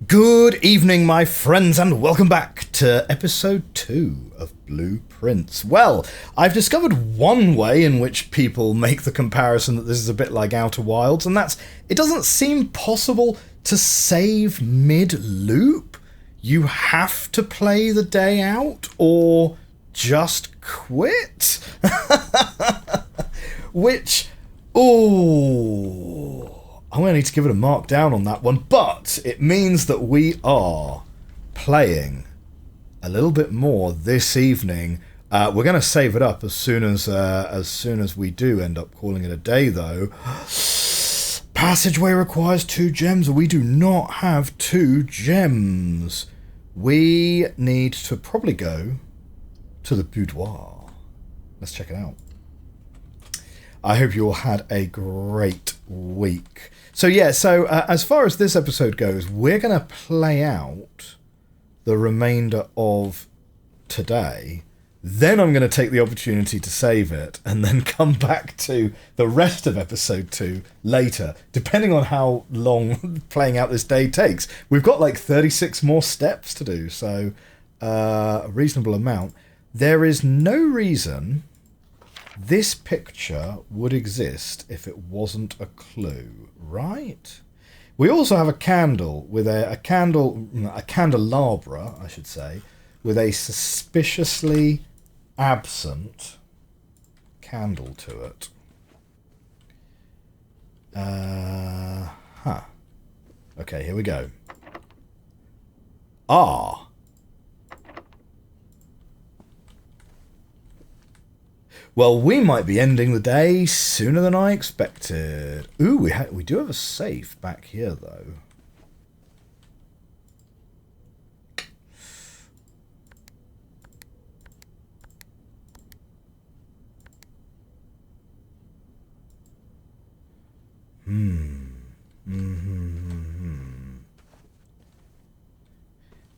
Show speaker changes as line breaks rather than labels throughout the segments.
Good evening, my friends, and welcome back to episode 2 of Blueprince. Well, I've discovered one way in which people make the comparison that this is a bit like Outer Wilds, and that's it doesn't seem possible to save mid-loop. You have to play the day out or just quit. Which, ooh, I'm going to need to give it a mark down on that one, but it means that we are playing a little bit more this evening. We're going to save it up as soon as we do end up calling it a day, though. Passageway requires 2 gems. We do not have 2 gems. We need to probably go to the boudoir. Let's check it out. I hope you all had a great week. So yeah, as far as this episode goes, we're going to play out the remainder of today. Then I'm going to take the opportunity to save it and then come back to the rest of episode 2 later, depending on how long playing out this day takes. We've got like 36 more steps to do, so a reasonable amount. There is no reason this picture would exist if it wasn't a clue, right? We also have a candle with a candelabra, I should say, with a suspiciously absent candle to it. Okay, here we go. Ah. Well, we might be ending the day sooner than I expected. Ooh, we do have a safe back here, though.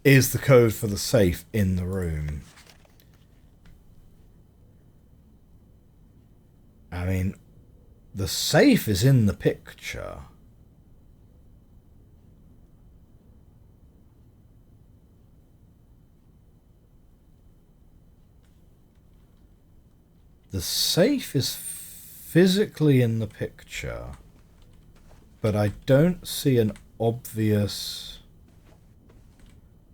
Is the code for the safe in the room? I mean, the safe is in the picture. The safe is physically in the picture, but I don't see an obvious,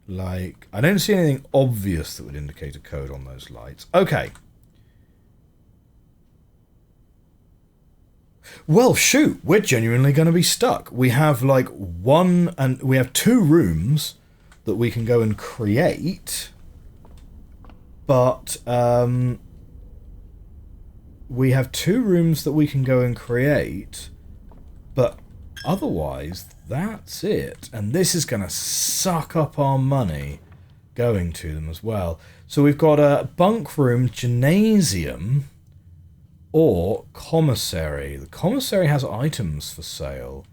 I don't see anything obvious that would indicate a code on those lights. Okay. Well, shoot, we're genuinely going to be stuck. We have we have 2 rooms that we can go and create, but we have 2 rooms that we can go and create, but otherwise that's it. And this is going to suck up our money going to them as well. So we've got a bunk room, gymnasium, or commissary. The commissary has items for sale.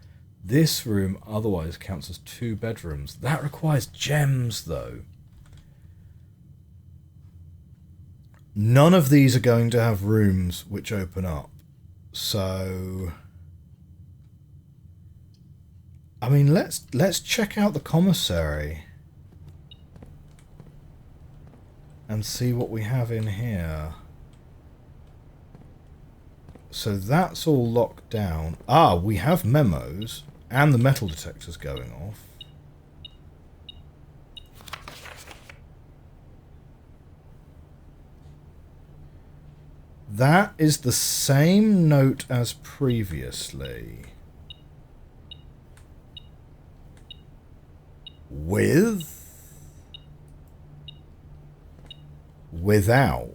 This room otherwise counts as 2 bedrooms. That requires gems, though. None of these are going to have rooms which open up. So, I mean, let's check out the commissary and see what we have in here. So that's all locked down. Ah, we have memos and the metal detector's going off. That is the same note as previously. Without.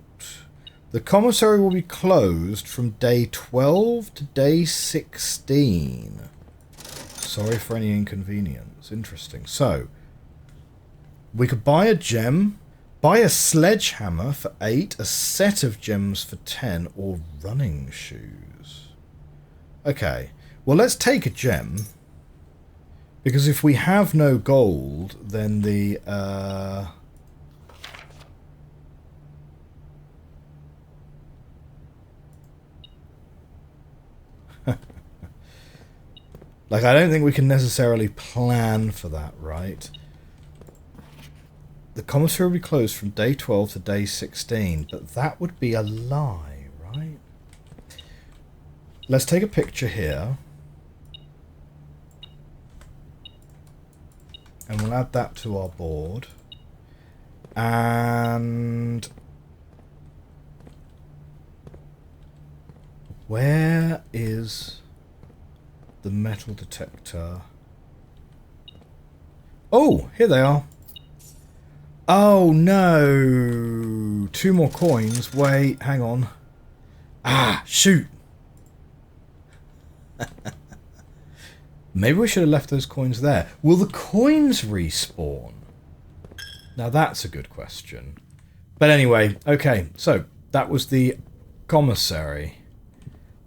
The commissary will be closed from day 12 to day 16. Sorry for any inconvenience. Interesting. So, we could buy a gem, buy a sledgehammer for 8, a set of gems for 10, or running shoes. Okay. Well, let's take a gem, because if we have no gold, then the Like, I don't think we can necessarily plan for that, right? The commissary will be closed from day 12 to day 16, but that would be a lie, right? Let's take a picture here. And we'll add that to our board. And where is the metal detector? Oh, here they are. Oh no! 2 more coins. Wait, hang on. Ah, shoot! Maybe we should have left those coins there. Will the coins respawn? Now that's a good question. But anyway, okay, so that was the commissary.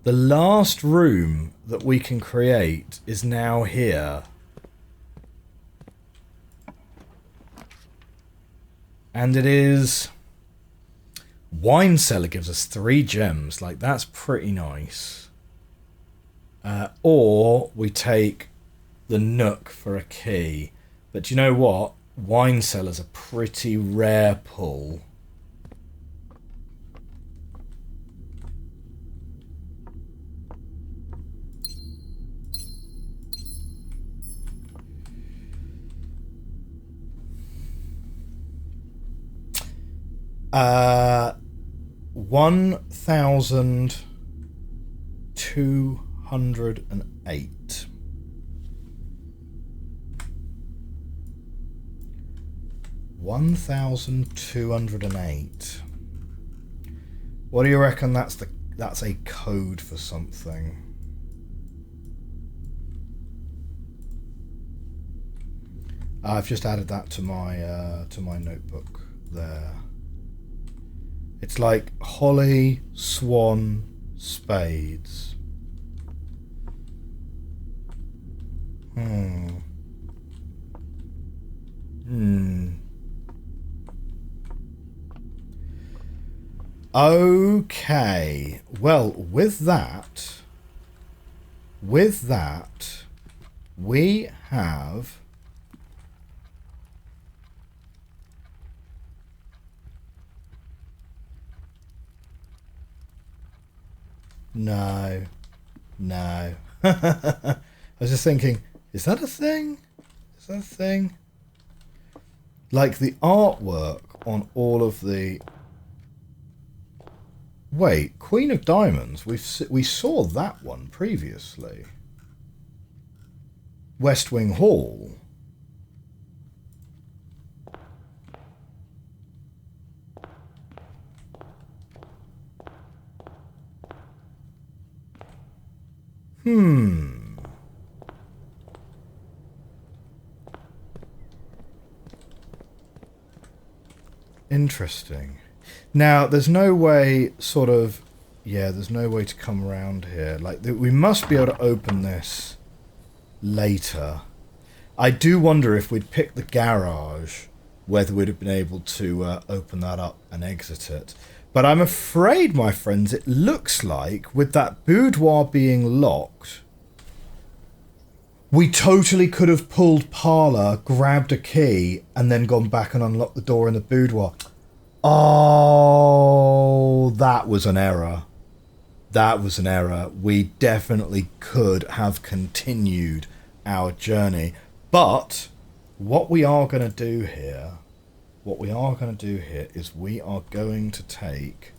The last room that we can create is now here. And it is... Wine cellar gives us 3 gems. Like, that's pretty nice. Or we take the nook for a key. But you know what? Wine cellar's a pretty rare pull. Uh, 1,208. 1,208. What do you reckon that's a code for something? I've just added that to my notebook there. It's like holly, swan, spades. Okay. Well, with that, we have... No. I was just thinking, is that a thing? Is that a thing? Like the artwork on all of the... Wait, Queen of Diamonds. We saw that one previously. West Wing Hall. Interesting. Now, there's no way, sort of... Yeah, there's no way to come around here. Like, we must be able to open this later. I do wonder if we'd picked the garage, whether we'd have been able to open that up and exit it. But I'm afraid, my friends, it looks like, with that boudoir being locked, we totally could have pulled parlor, grabbed a key, and then gone back and unlocked the door in the boudoir. Oh, that was an error. That was an error. We definitely could have continued our journey. But what we are going to do here, is we are going to take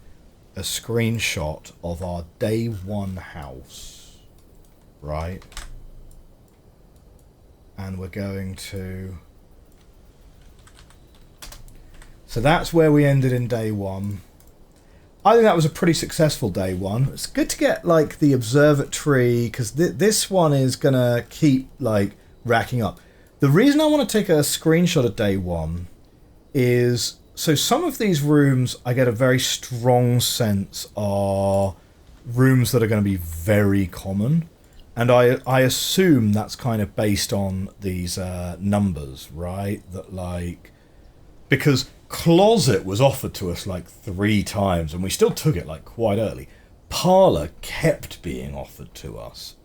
a screenshot of our day 1 house, right? And we're going to... So that's where we ended in day 1. I think that was a pretty successful day 1. It's good to get, like, the observatory, because this one is going to keep, like, racking up. The reason I want to take a screenshot of day 1 is... So some of these rooms, I get a very strong sense are rooms that are going to be very common. And I assume that's kind of based on these numbers, right? That, like... Because closet was offered to us, like, 3 times, and we still took it, like, quite early. Parlor kept being offered to us.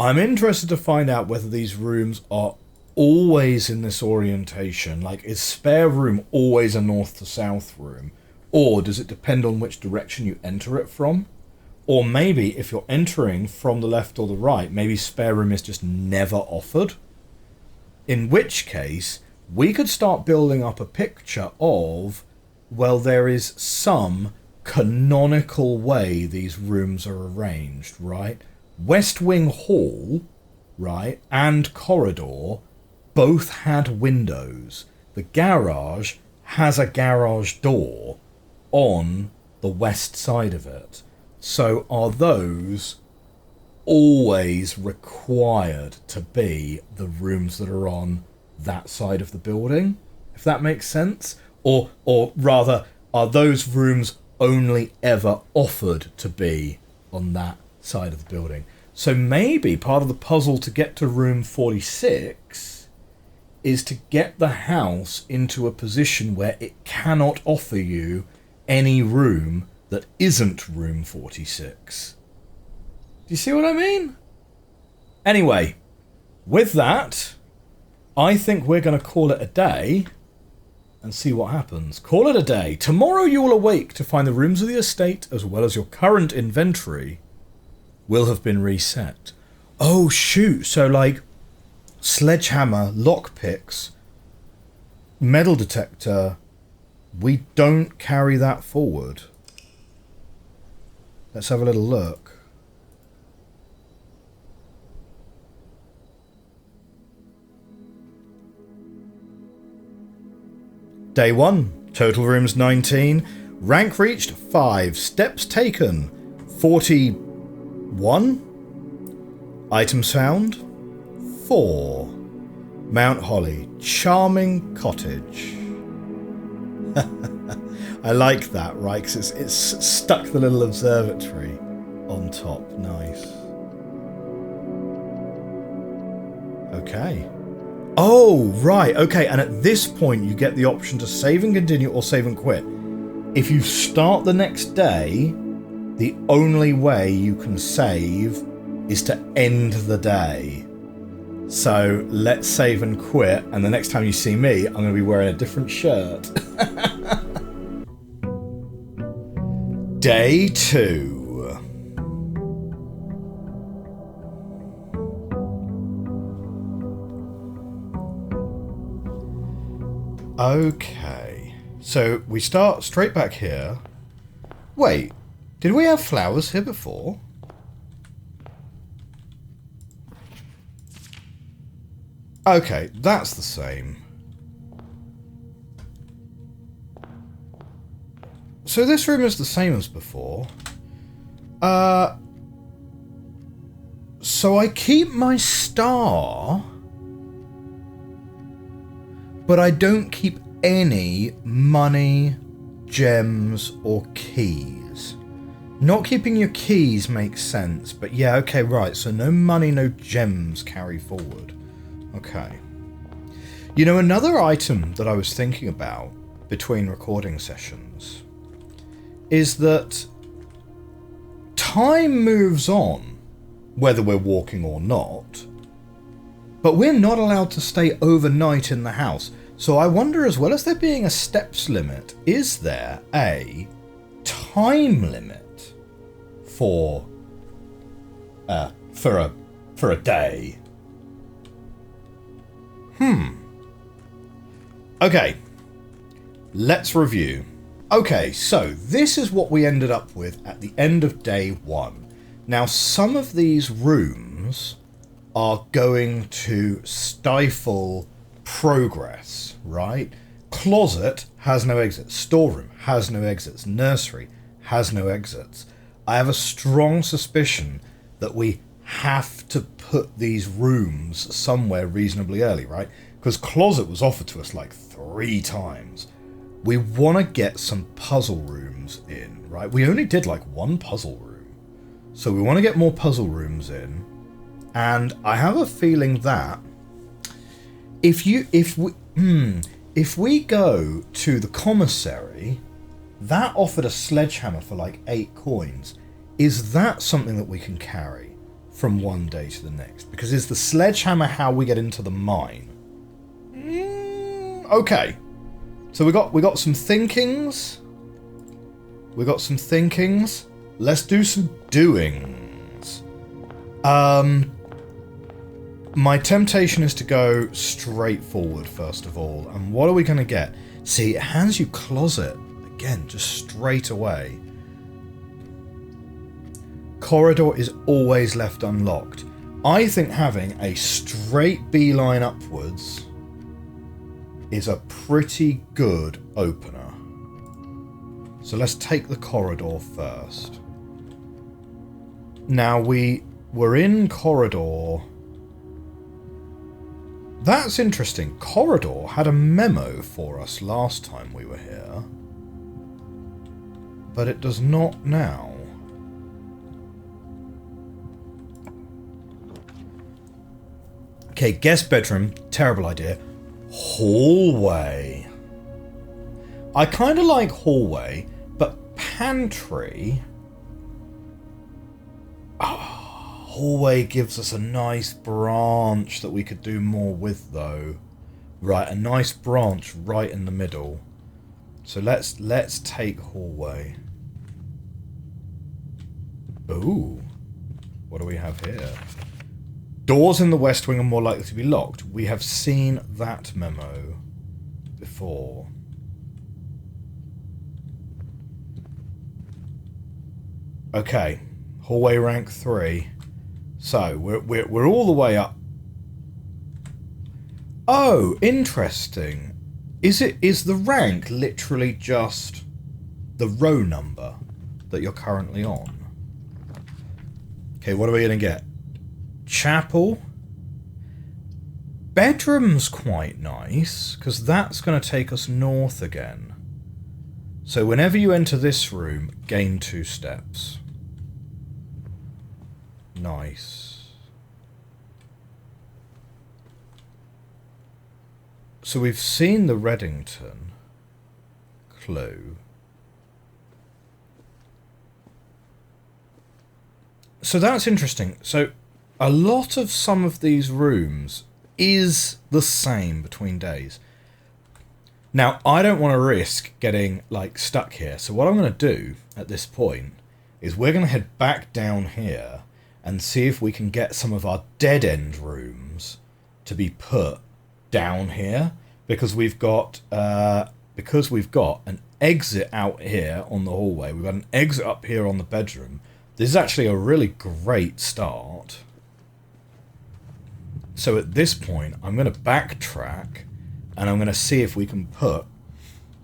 I'm interested to find out whether these rooms are always in this orientation. Like, is spare room always a north to south room? Or does it depend on which direction you enter it from? Or maybe if you're entering from the left or the right, maybe spare room is just never offered. In which case, we could start building up a picture of, well, there is some canonical way these rooms are arranged, right? West Wing Hall, right, and corridor both had windows. The garage has a garage door on the west side of it. So are those always required to be the rooms that are on that side of the building? If that makes sense? Or rather, are those rooms only ever offered to be on that side of the building? So maybe part of the puzzle to get to room 46 is to get the house into a position where it cannot offer you any room that isn't room 46. Do you see what I mean? Anyway, with that, I think we're going to call it a day and see what happens. Call it a day. Tomorrow you will awake to find the rooms of the estate, as well as your current inventory, will have been reset. Oh, shoot. So, like, sledgehammer, lockpicks, metal detector, we don't carry that forward. Let's have a little look. Day 1. Total rooms 19. Rank reached 5. Steps taken 41. Items found 4. Mount Holly. Charming cottage. I like that, right? Because it's stuck the little observatory on top. Nice. Okay. Oh, right. Okay, and at this point you get the option to save and continue or save and quit. If you start the next day, the only way you can save is to end the day. So let's save and quit, and the next time you see me, I'm going to be wearing a different shirt. Day 2. Okay, so we start straight back here. Wait, did we have flowers here before? Okay, that's the same. So this room is the same as before. So I keep my star, but I don't keep any money, gems, or keys. Not keeping your keys makes sense, but yeah, okay, right. So no money, no gems carry forward. Okay. You know, another item that I was thinking about between recording sessions is that time moves on, whether we're walking or not, but we're not allowed to stay overnight in the house. So I wonder, as well as there being a steps limit, is there a time limit for a day? Okay, let's review. Okay, so this is what we ended up with at the end of day 1. Now, some of these rooms are going to stifle progress, right? Closet has no exits. Storeroom has no exits. Nursery has no exits. I have a strong suspicion that we have to put these rooms somewhere reasonably early, right? Because closet was offered to us like 3 times. We want to get some puzzle rooms in, right? We only did like 1 puzzle room. So we want to get more puzzle rooms in. And I have a feeling that if we go to the commissary, that offered a sledgehammer for like 8 coins. Is that something that we can carry from one day to the next? Because is the sledgehammer how we get into the mine? Okay. So we got some thinkings. We got some thinkings. Let's do some doings. My temptation is to go straight forward first of all. And what are we going to get? See, it hands you closet. Again, just straight away. Corridor is always left unlocked. I think having a straight beeline upwards is a pretty good opener. So let's take the corridor first. Now we were in corridor. That's interesting. Corridor had a memo for us last time we were here, but it does not now. Okay, guest bedroom, terrible idea. Hallway. I kind of like hallway, but pantry... hallway gives us a nice branch that we could do more with, though. Right, a nice branch right in the middle. So let's take hallway. Ooh. What do we have here? Doors in the west wing are more likely to be locked. We have seen that memo before. Okay, hallway rank 3. So we're all the way up. Oh, interesting. Is the rank literally just the row number that you're currently on? Okay, what are we gonna get? Chapel. Bedroom's quite nice, because that's going to take us north again. So whenever you enter this room, gain 2 steps. Nice. So we've seen the Reddington clue. So that's interesting. So a lot of some of these rooms is the same between days. Now, I don't want to risk getting, like, stuck here. So what I'm going to do at this point is we're going to head back down here and see if we can get some of our dead-end rooms to be put down here. Because we've got an exit out here on the hallway. We've got an exit up here on the bedroom. This is actually a really great start. So at this point, I'm going to backtrack and I'm going to see if we can put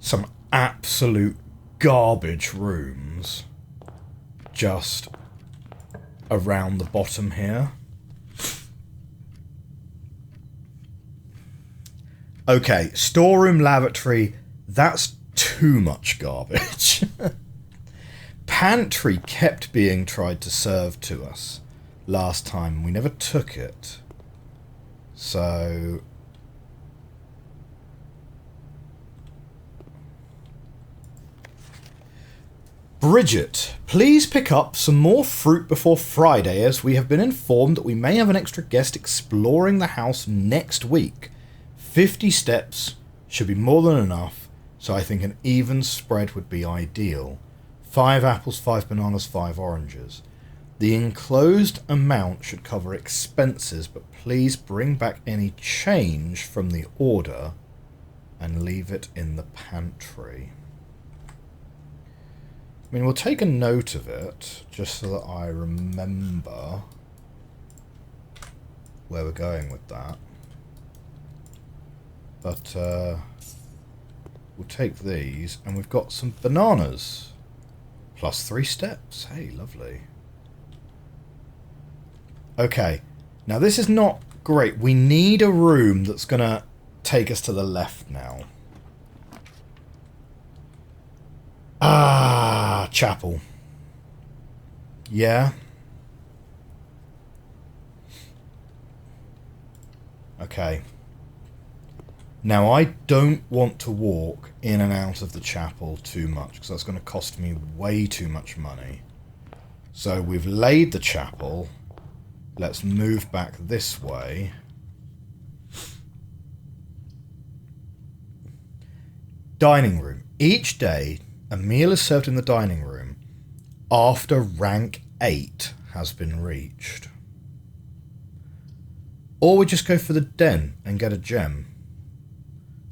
some absolute garbage rooms just around the bottom here. Okay, storeroom, lavatory, that's too much garbage. Pantry kept being tried to serve to us last time. We never took it. So... Bridget, please pick up some more fruit before Friday, as we have been informed that we may have an extra guest exploring the house next week. 50 steps should be more than enough, so I think an even spread would be ideal. 5 apples, 5 bananas, 5 oranges. The enclosed amount should cover expenses, but please bring back any change from the order and leave it in the pantry. I mean, we'll take a note of it, just so that I remember where we're going with that. But we'll take these, and we've got some bananas. Plus 3 steps. Hey, lovely. Okay, now this is not great. We need a room that's going to take us to the left now. Ah, chapel. Yeah. Okay. Now, I don't want to walk in and out of the chapel too much, because that's going to cost me way too much money. So we've laid the chapel. Let's move back this way. Dining room. Each day, a meal is served in the dining room after rank 8 has been reached. Or we just go for the den and get a gem.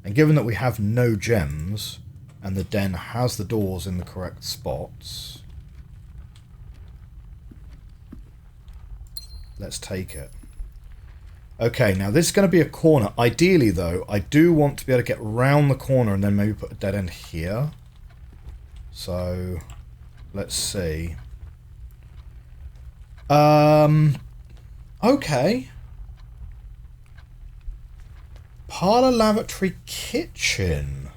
And given that we have no gems, and the den has the doors in the correct spots, let's take it. Okay, now this is going to be a corner. Ideally, though, I do want to be able to get round the corner and then maybe put a dead end here. So, let's see. Okay. Parlor, lavatory, kitchen.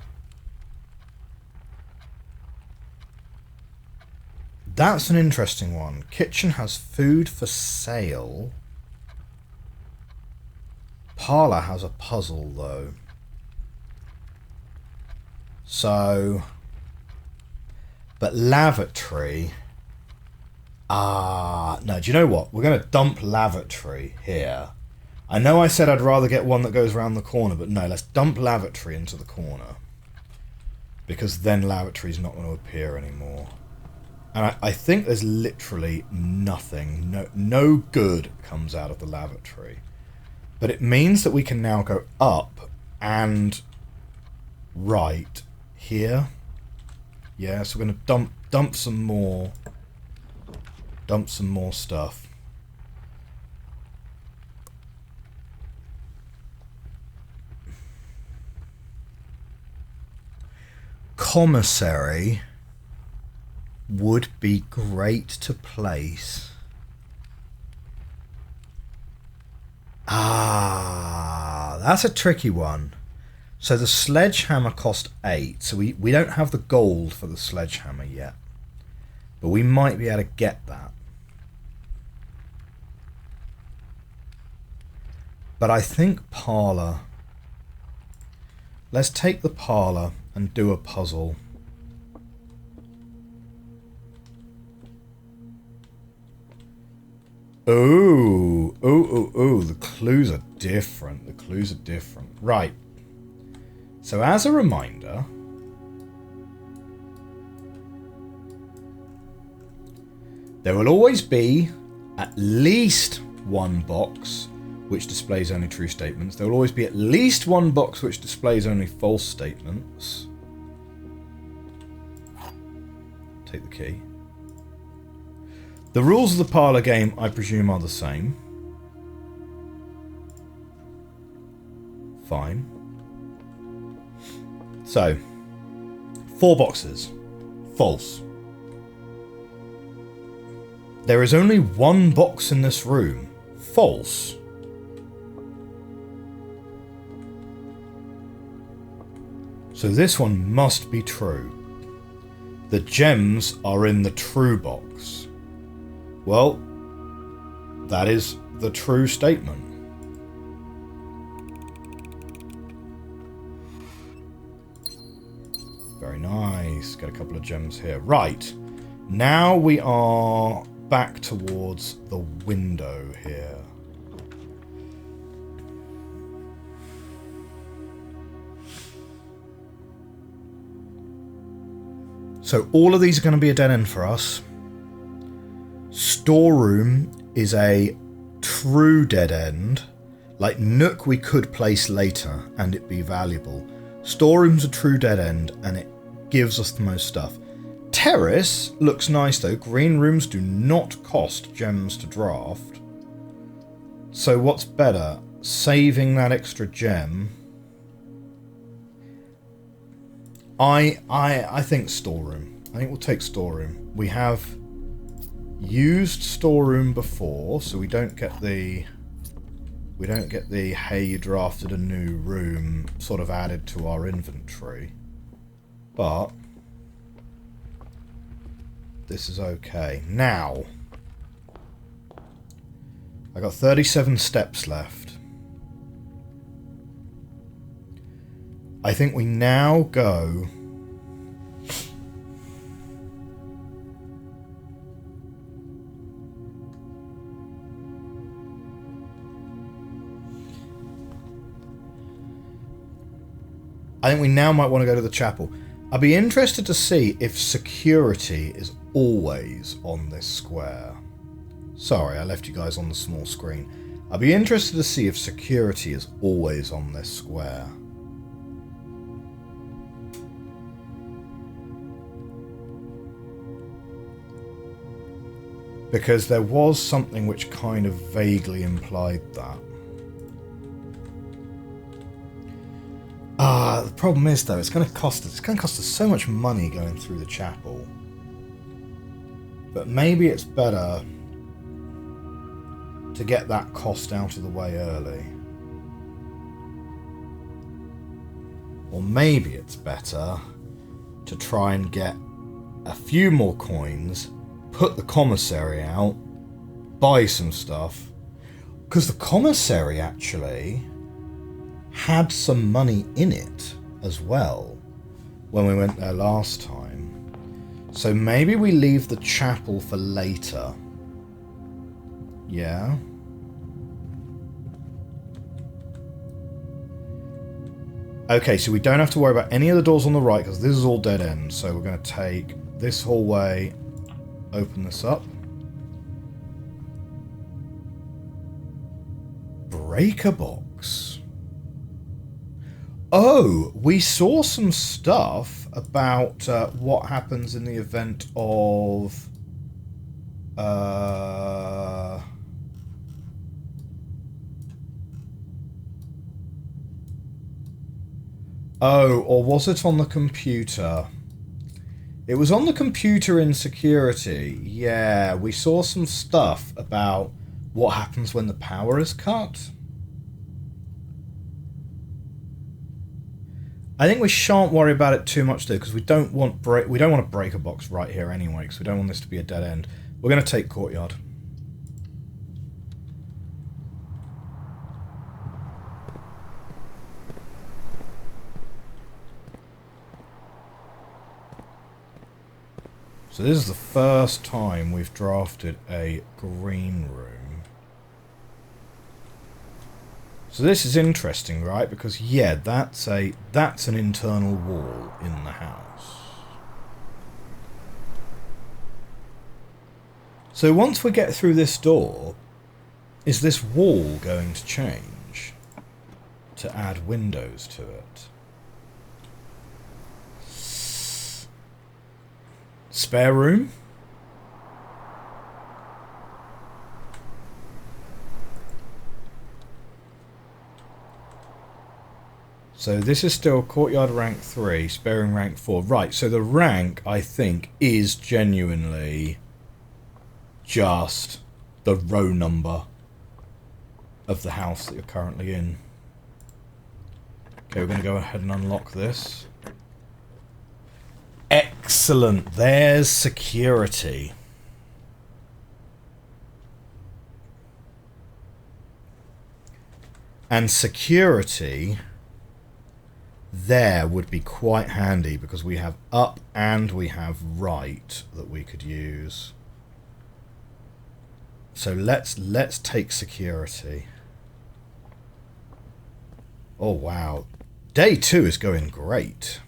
That's an interesting one. Kitchen has food for sale. Parlor has a puzzle, though. So... But lavatory... no, do you know what? We're going to dump lavatory here. I know I said I'd rather get one that goes around the corner, but no, let's dump lavatory into the corner. Because then lavatory's not going to appear anymore. And I think there's literally nothing, no good comes out of the lavatory. But it means that we can now go up and right here. Yeah, so we're going to dump some more stuff. Commissary would be great to place. That's a tricky one. So the sledgehammer cost 8, so we don't have the gold for the sledgehammer yet. But we might be able to get that. But I think parlor... Let's take the parlor and do a puzzle. Ooh, the clues are different. The clues are different. Right. So as a reminder, there will always be at least one box which displays only true statements. There will always be at least one box which displays only false statements. Take the key. The rules of the parlor game, I presume, are the same. Fine. So, 4 boxes. False. There is only one box in this room. False. So this one must be true. The gems are in the true box. Well, that is the true statement. Very nice. Get a couple of gems here. Right. Now we are back towards the window here. So all of these are going to be a dead end for us. Storeroom is a true dead end. Like Nook we could place later and it be valuable. Storeroom's a true dead end and it gives us the most stuff. Terrace looks nice though. Green rooms do not cost gems to draft. So what's better? Saving that extra gem. I think storeroom. I think we'll take storeroom. We have used storeroom before, so we don't get the hey, you drafted a new room sort of added to our inventory. But this is okay. Now I got 37 steps left. I think we now go I think we now might want to go to the chapel. I'd be interested to see if security is always on this square. Sorry, I left you guys on the small screen. I'd be interested to see if security is always on this square. Because there was something which kind of vaguely implied that. The problem is though, it's going to cost us so much money going through the chapel. But maybe it's better to get that cost out of the way early. Or maybe it's better to try and get a few more coins, put the commissary out, buy some stuff. Because the commissary actually had some money in it as well when we went there last time. So maybe we leave the chapel for later. Yeah. Okay, so we don't have to worry about any of the doors on the right because this is all dead end. So we're going to take this hallway, open this up. Breaker box. Oh, we saw some stuff about what happens in the event of... Oh, or was it on the computer? It was on the computer in security. Yeah, we saw some stuff about what happens when the power is cut. I think we shan't worry about it too much though, because we don't want to break a box right here anyway, because we don't want this to be a dead end. We're going to take courtyard. So this is the first time we've drafted a green room. So this is interesting, right? Because yeah, that's an internal wall in the house. So once we get through this door, is this wall going to change to add windows to it? Spare room? So this is still courtyard rank 3, sparing rank 4. Right, so the rank, I think, is genuinely just the row number of the house that you're currently in. Okay, we're going to go ahead and unlock this. Excellent, there's security. And security there would be quite handy because we have up and we have right that we could use. So let's take security. Oh wow. Day 2 is going great.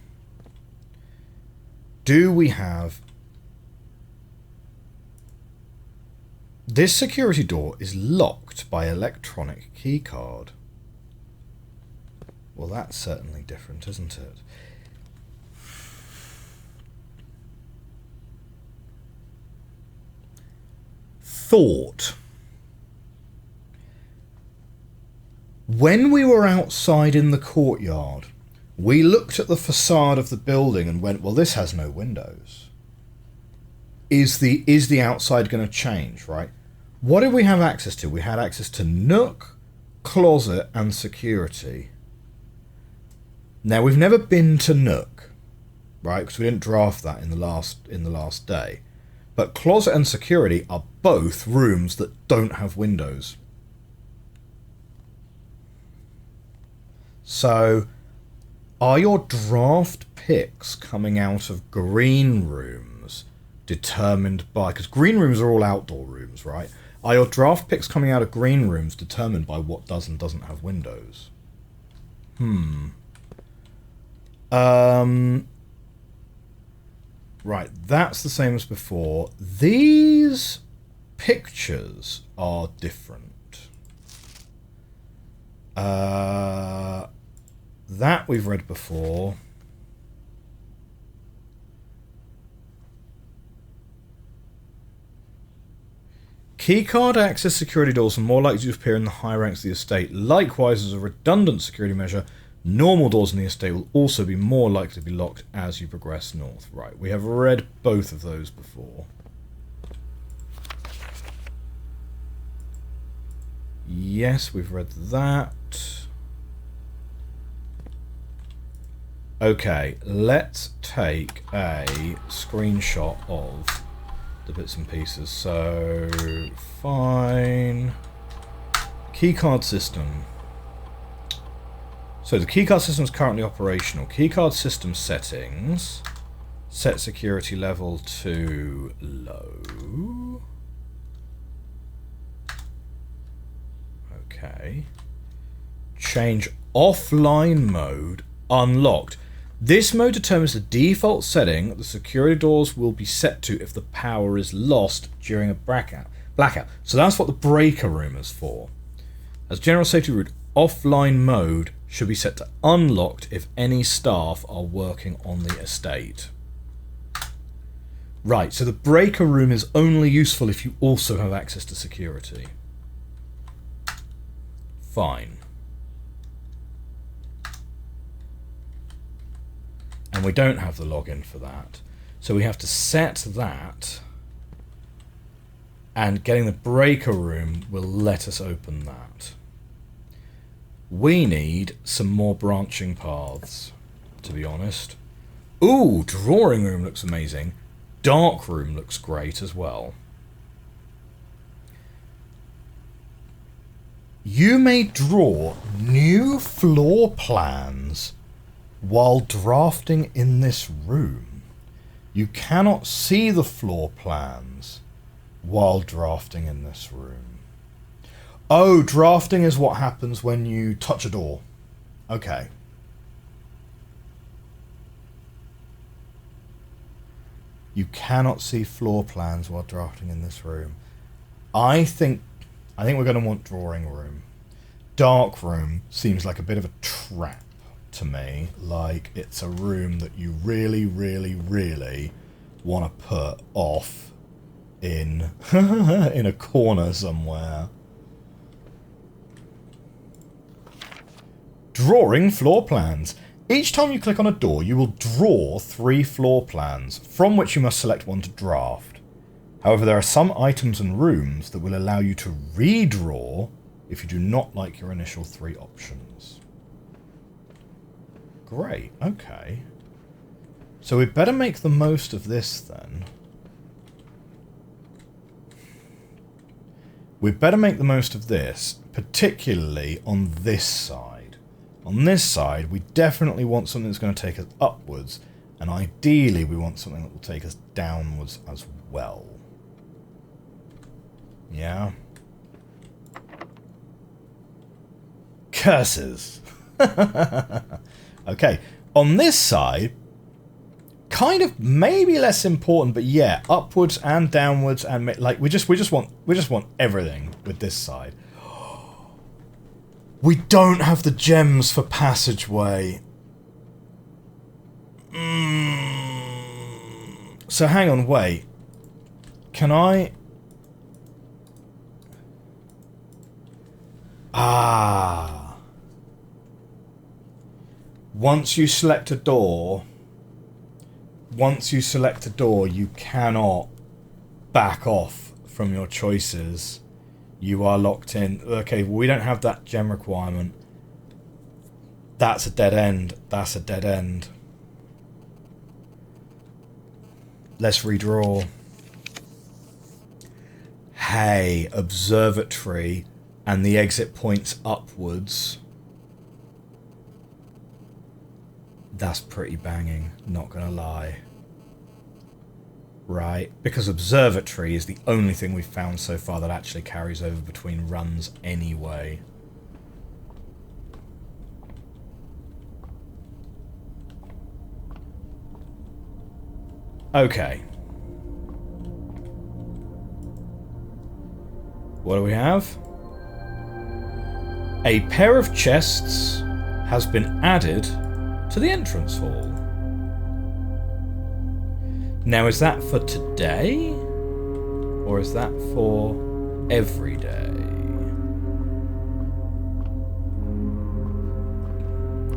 Do we have... This security door is locked by electronic keycard. Well, that's certainly different, isn't it? Thought. When we were outside in the courtyard, we looked at the facade of the building and went, well, this has no windows. Is the outside going to change, right? What did we have access to? We had access to nook, closet, and security. Now, we've never been to nook, right? Because we didn't draft that in the last day. But closet and security are both rooms that don't have windows. So, are your draft picks coming out of green rooms determined by... Because green rooms are all outdoor rooms, right? Are your draft picks coming out of green rooms determined by what does and doesn't have windows? Right, that's the same as before. These pictures are different. That we've read before. Keycard access security doors are more likely to appear in the higher ranks of the estate. Likewise, as a redundant security measure, normal doors in the estate will also be more likely to be locked as you progress north. Right, we have read both of those before. Yes, we've read that. Okay, let's take a screenshot of the bits and pieces. So, fine. Keycard system. So the keycard system is currently operational. Keycard system settings. Set security level to low. Okay. Change offline mode unlocked. This mode determines the default setting that the security doors will be set to if the power is lost during a blackout. So that's what the breaker room is for. As general safety route, offline mode should be set to unlocked if any staff are working on the estate. Right, so the breaker room is only useful if you also have access to security. Fine. And we don't have the login for that. So we have to set that, and getting the breaker room will let us open that. We need some more branching paths, to be honest. Ooh, drawing room looks amazing. Dark room looks great as well. You may draw new floor plans while drafting in this room. You cannot see the floor plans while drafting in this room. Oh, drafting is what happens when you touch a door. Okay. You cannot see floor plans while drafting in this room. I think we're going to want drawing room. Dark room seems like a bit of a trap to me. Like it's a room that you really, really, really want to put off in in a corner somewhere. Drawing floor plans. Each time you click on a door, you will draw 3 floor plans, from which you must select one to draft. However, there are some items and rooms that will allow you to redraw if you do not like your initial 3 options. Great, okay. So we'd better make the most of this then. We'd better make the most of this, particularly on this side. On this side, we definitely want something that's going to take us upwards, and ideally we want something that will take us downwards as well. Yeah? Curses! Okay, on this side, kind of maybe less important, but yeah, upwards and downwards, and like we just want everything with this side. We don't have the gems for passageway. So hang on, wait. Can I... Ah. Once you select a door, you cannot back off from your choices. You are locked in. Okay, well, we don't have that gem requirement. That's a dead end. That's a dead end. Let's redraw. Hey, observatory and the exit points upwards. That's pretty banging, not gonna lie. Right, because observatory is the only thing we've found so far that actually carries over between runs anyway. Okay. What do we have? A pair of chests has been added to the entrance hall. Now, is that for today? Or is that for every day?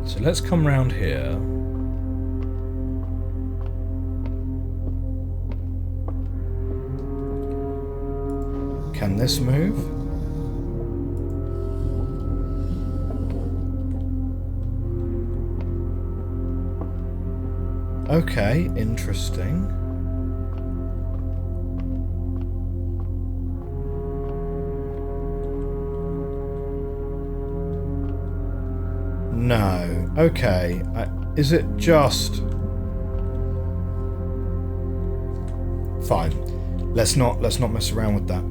So let's come round here. Can this move? Okay, interesting. No. Okay. Is it just... Fine. Let's not mess around with that.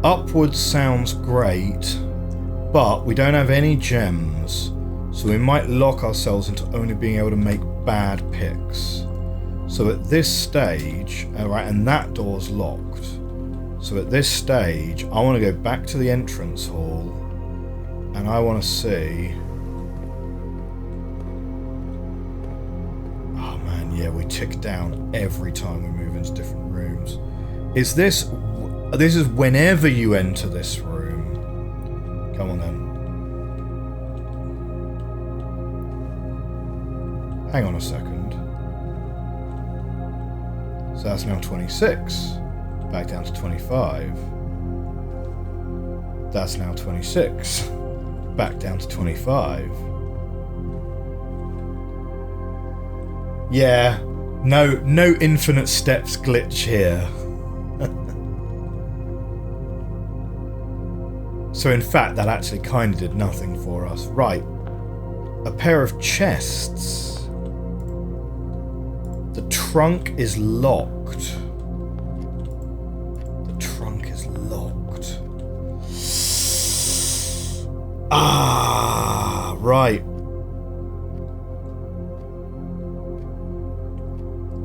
Upwards sounds great, but we don't have any gems, so we might lock ourselves into only being able to make bad picks. So at this stage, alright, and that door's locked. So at this stage, I want to go back to the entrance hall, and I want to see... Oh man, yeah, we tick down every time we move into different rooms. Is this... This is whenever you enter this room. Come on then. Hang on a second. So that's now 26. Back down to 25. That's now 26. Back down to 25. Yeah. No infinite steps glitch here. So in fact, that actually kind of did nothing for us. Right. A pair of chests. The trunk is locked. The trunk is locked. Ah, right.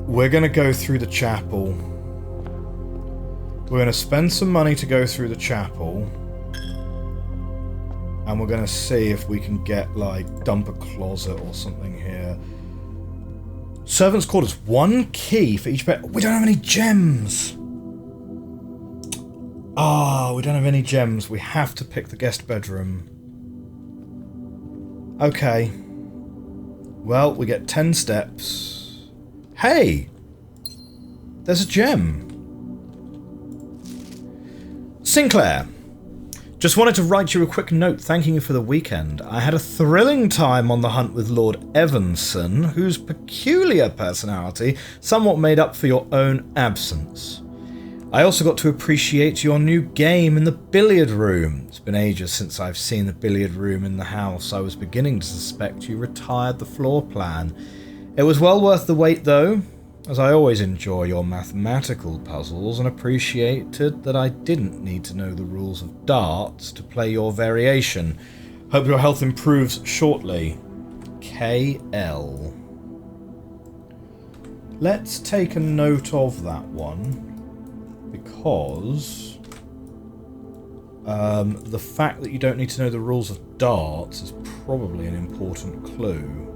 We're going to go through the chapel. We're going to spend some money to go through the chapel. And we're going to see if we can get, like, dump a closet or something here. Servants' quarters. 1 key for each bed. We don't have any gems. Ah, we don't have any gems. We have to pick the guest bedroom. Okay. Well, we get 10 steps. Hey! There's a gem. Sinclair. Just wanted to write you a quick note thanking you for the weekend. I had a thrilling time on the hunt with Lord Evanson, whose peculiar personality somewhat made up for your own absence. I also got to appreciate your new game in the billiard room. It's been ages since I've seen the billiard room in the house. I was beginning to suspect you retired the floor plan. It was well worth the wait though, as I always enjoy your mathematical puzzles and appreciated that I didn't need to know the rules of darts to play your variation. Hope your health improves shortly. KL. Let's take a note of that one, because the fact that you don't need to know the rules of darts is probably an important clue.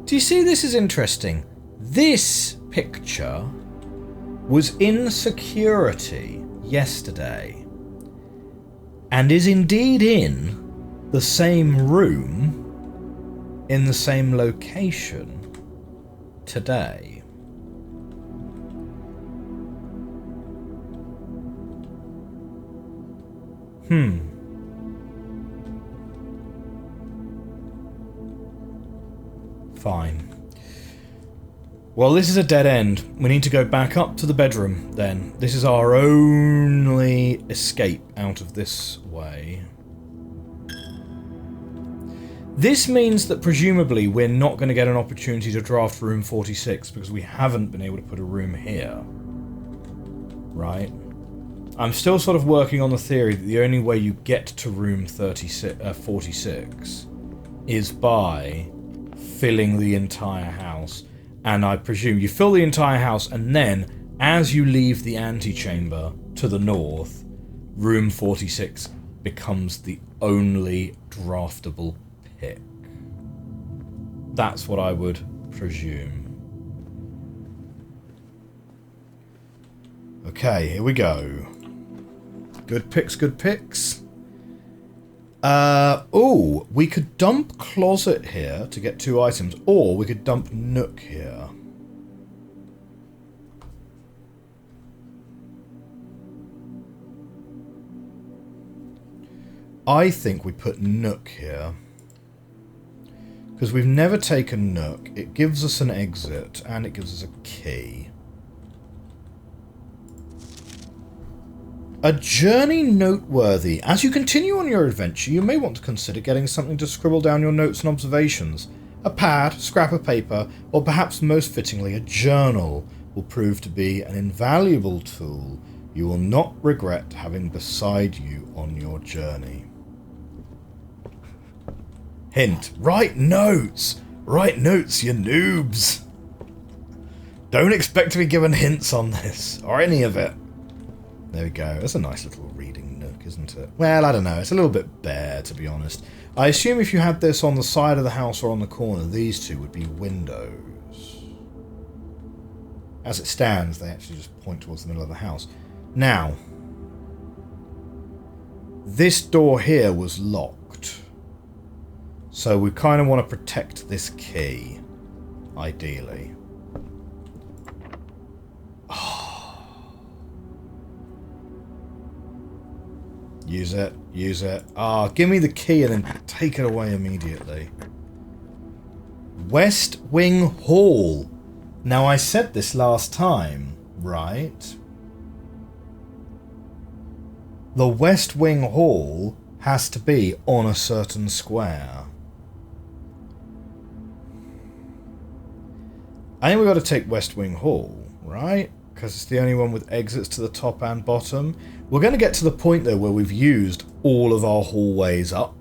Do you see, this is interesting. This picture was in security yesterday and is indeed in the same room in the same location today. Fine. Well, this is a dead end. We need to go back up to the bedroom, then. This is our only escape out of this way. This means that presumably we're not going to get an opportunity to draft room 46 because we haven't been able to put a room here. Right? I'm still sort of working on the theory that the only way you get to room 46 is by filling the entire house. And I presume you fill the entire house, and then as you leave the antechamber to the north, room 46 becomes the only draftable pick. That's what I would presume. Okay, here we go. Good picks, good picks. Oh, we could dump closet here to get 2 items, or we could dump nook here. I think we put nook here. Because we've never taken nook. It gives us an exit, and it gives us a key. A journey noteworthy. As you continue on your adventure, you may want to consider getting something to scribble down your notes and observations. A pad, scrap of paper, or perhaps most fittingly a journal will prove to be an invaluable tool you will not regret having beside you on your journey. Hint, write notes! Write notes, you noobs! Don't expect to be given hints on this, or any of it. There we go. That's a nice little reading nook, isn't it? Well, I don't know. It's a little bit bare, to be honest. I assume if you had this on the side of the house or on the corner, these two would be windows. As it stands, they actually just point towards the middle of the house. Now, this door here was locked. So we kind of want to protect this key, ideally. Use it, use it. Ah, give me the key and then take it away immediately. West Wing Hall. Now, I said this last time, right? The West Wing Hall has to be on a certain square. I think we've got to take West Wing Hall, right? Because it's the only one with exits to the top and bottom. We're going to get to the point, though, where we've used all of our hallways up.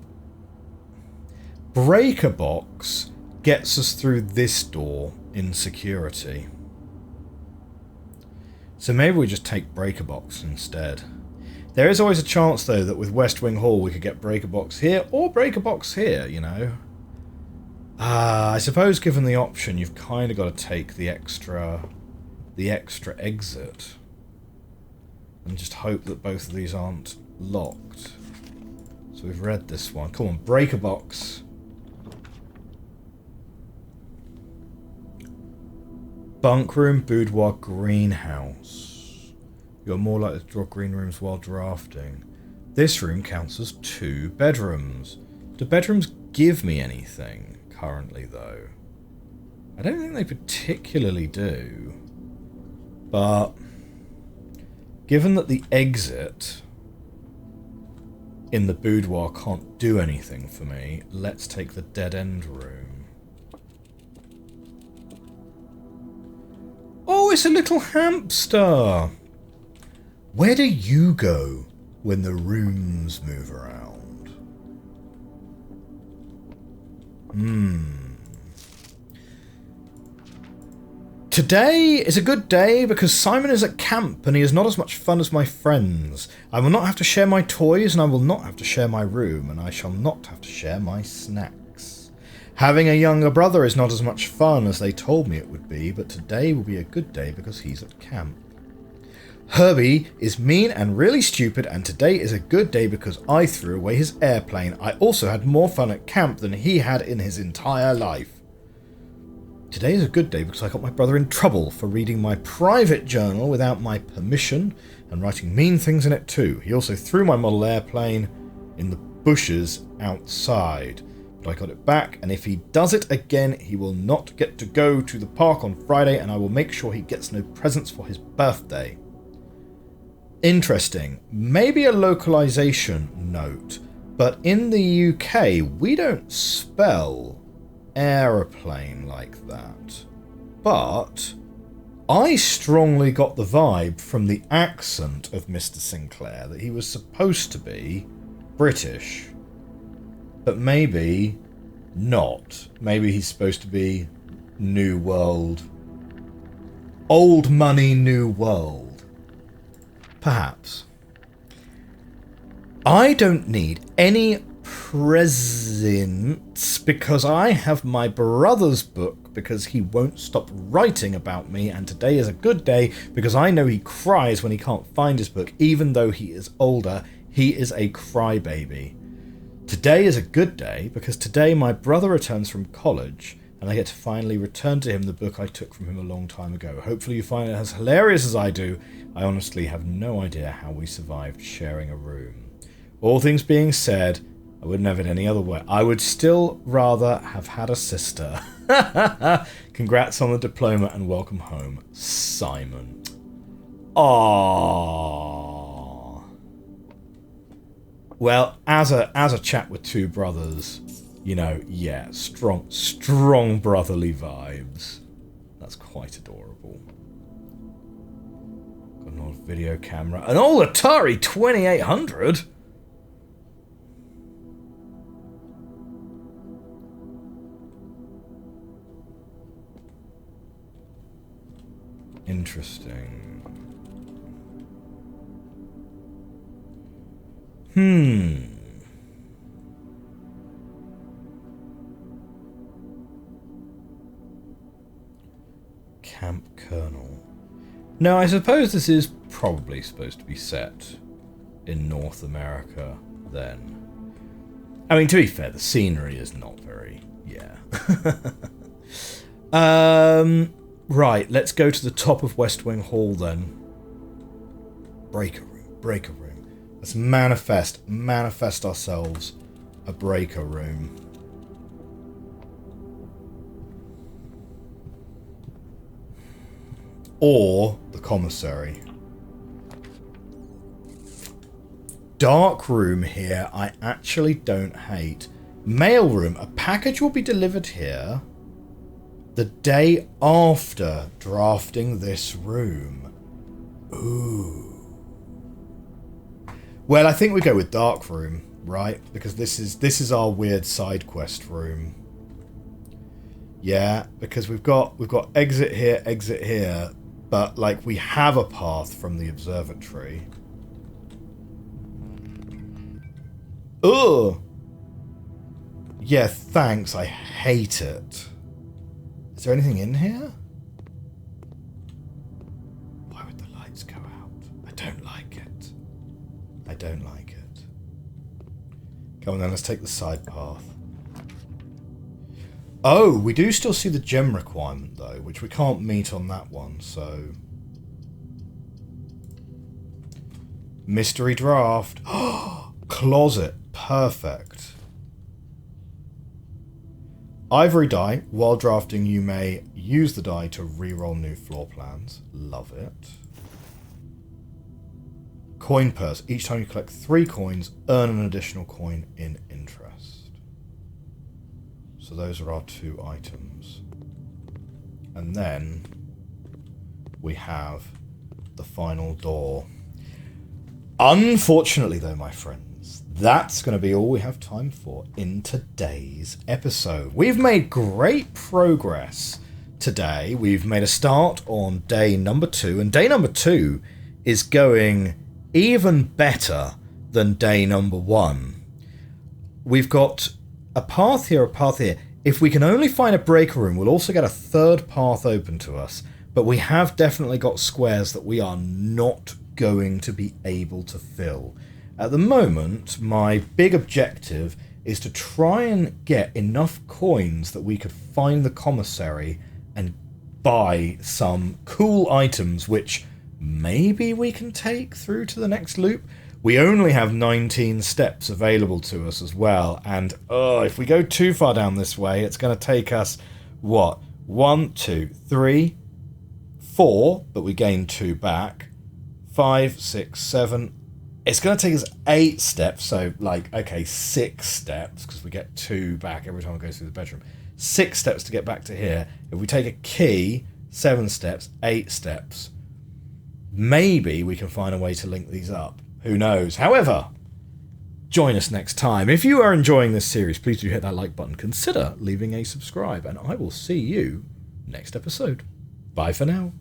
Breaker box gets us through this door in security. So maybe we just take breaker box instead. There is always a chance, though, that with West Wing Hall we could get breaker box here or breaker box here, you know. I suppose given the option, you've kind of got to take the extra exit. And just hope that both of these aren't locked. So we've read this one. Come on, breaker box. Bunk room, boudoir, greenhouse. You're more likely to draw green rooms while drafting. This room counts as 2 bedrooms. Do bedrooms give me anything currently, though? I don't think they particularly do. But given that the exit in the boudoir can't do anything for me, let's take the dead end room. Oh, it's a little hamster! Where do you go when the rooms move around? Today is a good day because Simon is at camp and he is not as much fun as my friends. I will not have to share my toys and I will not have to share my room and I shall not have to share my snacks. Having a younger brother is not as much fun as they told me it would be, but today will be a good day because he's at camp. Herbie is mean and really stupid, and today is a good day because I threw away his airplane. I also had more fun at camp than he had in his entire life. Today is a good day because I got my brother in trouble for reading my private journal without my permission and writing mean things in it too. He also threw my model airplane in the bushes outside. But I got it back, and if he does it again, he will not get to go to the park on Friday, and I will make sure he gets no presents for his birthday. Interesting. Maybe a localization note. But in the UK, we don't spell aeroplane like that. But I strongly got the vibe from the accent of Mr. Sinclair that he was supposed to be British. But maybe not. Maybe he's supposed to be New World. Old money, New World. Perhaps. I don't need any presents because I have my brother's book because he won't stop writing about me, and today is a good day because I know he cries when he can't find his book. Even though he is older, he is a crybaby. Today is a good day because today my brother returns from college and I get to finally return to him the book I took from him a long time ago. Hopefully you find it as hilarious as I do. I honestly have no idea how we survived sharing a room. All things being said, I wouldn't have it any other way. I would still rather have had a sister. Congrats on the diploma and welcome home, Simon. Aww. Well, as a chat with two brothers, you know, yeah, strong brotherly vibes. That's quite adorable. Got an old video camera. An old Atari 2800? Interesting. Camp Colonel. No, I suppose this is probably supposed to be set in North America then. I mean, to be fair, the scenery is not very... yeah. Right, let's go to the top of West Wing Hall then. Breaker room. Let's manifest ourselves a breaker room. Or the commissary. Dark room here, I actually don't hate. Mail room, a package will be delivered here the day after drafting this room. Ooh. Well, I think we go with dark room, right? Because this is our weird side quest room. Yeah, because we've got exit here, but like we have a path from the observatory. Ugh. Yeah, thanks. I hate it. Is there anything in here? Why would the lights go out? I don't like it. I don't like it. Come on then, let's take the side path. Oh, we do still see the gem requirement though, which we can't meet on that one, so... Mystery draft. Closet. Perfect. Ivory die. While drafting, you may use the die to re-roll new floor plans. Love it. Coin purse. Each time you collect 3 coins, earn an additional coin in interest. So those are our 2 items. And then we have the final door. Unfortunately though, my friends, that's going to be all we have time for in today's episode. We've made great progress today. We've made a start on day number 2, and day number 2 is going even better than day number 1. We've got a path here, a path here. If we can only find a breaker room, we'll also get a 3rd path open to us, but we have definitely got squares that we are not going to be able to fill. At the moment, my big objective is to try and get enough coins that we could find the commissary and buy some cool items, which maybe we can take through to the next loop. We only have 19 steps available to us as well, and if we go too far down this way, it's going to take us, what, 1, 2, 3, 4, but we gain 2 back, 5, 6, 7, It's going to take us 8 steps, so like, okay, 6 steps, because we get 2 back every time we go through the bedroom. 6 steps to get back to here. If we take a key, 7 steps, 8 steps. Maybe we can find a way to link these up. Who knows? However, join us next time. If you are enjoying this series, please do hit that like button. Consider leaving a subscribe, and I will see you next episode. Bye for now.